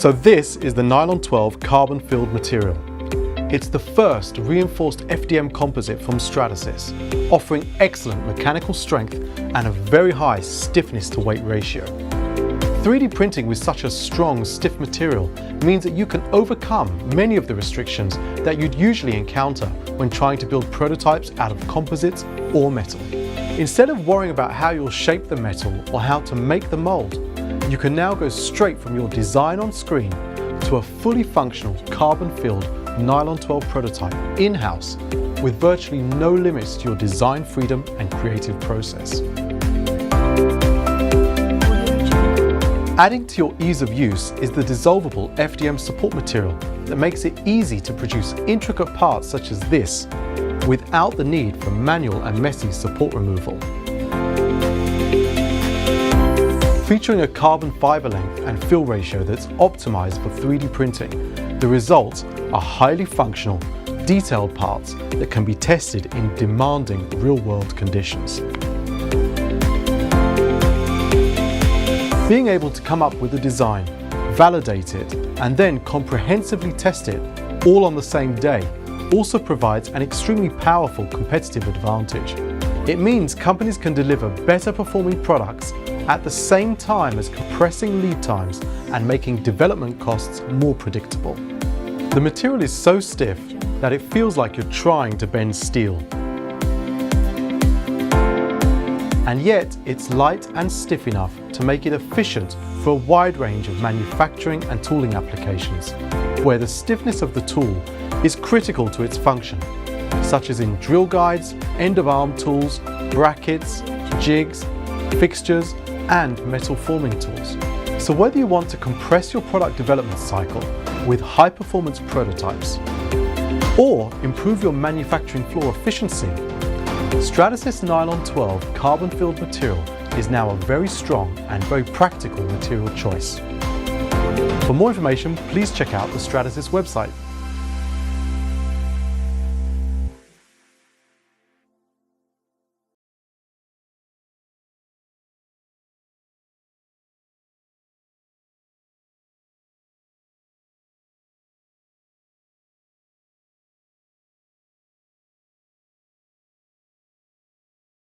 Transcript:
So this is the nylon 12 carbon-filled material. It's the first reinforced FDM composite from Stratasys, offering excellent mechanical strength and a very high stiffness to weight ratio. 3D printing with such a strong, stiff material means that you can overcome many of the restrictions that you'd usually encounter when trying to build prototypes out of composites or metal. Instead of worrying about how you'll shape the metal or how to make the mold, you can now go straight from your design on screen to a fully functional carbon-filled nylon 12 prototype in-house with virtually no limits to your design freedom and creative process. Adding to your ease of use is the dissolvable FDM support material that makes it easy to produce intricate parts such as this without the need for manual and messy support removal. Featuring a carbon fiber length and fill ratio that's optimized for 3D printing, the results are highly functional, detailed parts that can be tested in demanding real-world conditions. Being able to come up with a design, validate it, and then comprehensively test it all on the same day also provides an extremely powerful competitive advantage. It means companies can deliver better performing products at the same time as compressing lead times and making development costs more predictable. The material is so stiff that it feels like you're trying to bend steel. And yet it's light and stiff enough to make it efficient for a wide range of manufacturing and tooling applications, where the stiffness of the tool is critical to its function, such as in drill guides, end-of-arm tools, brackets, jigs, fixtures, and metal forming tools. So whether you want to compress your product development cycle with high-performance prototypes or improve your manufacturing floor efficiency, Stratasys Nylon 12 carbon-filled material is now a very strong and very practical material choice. For more information, please check out the Stratasys website.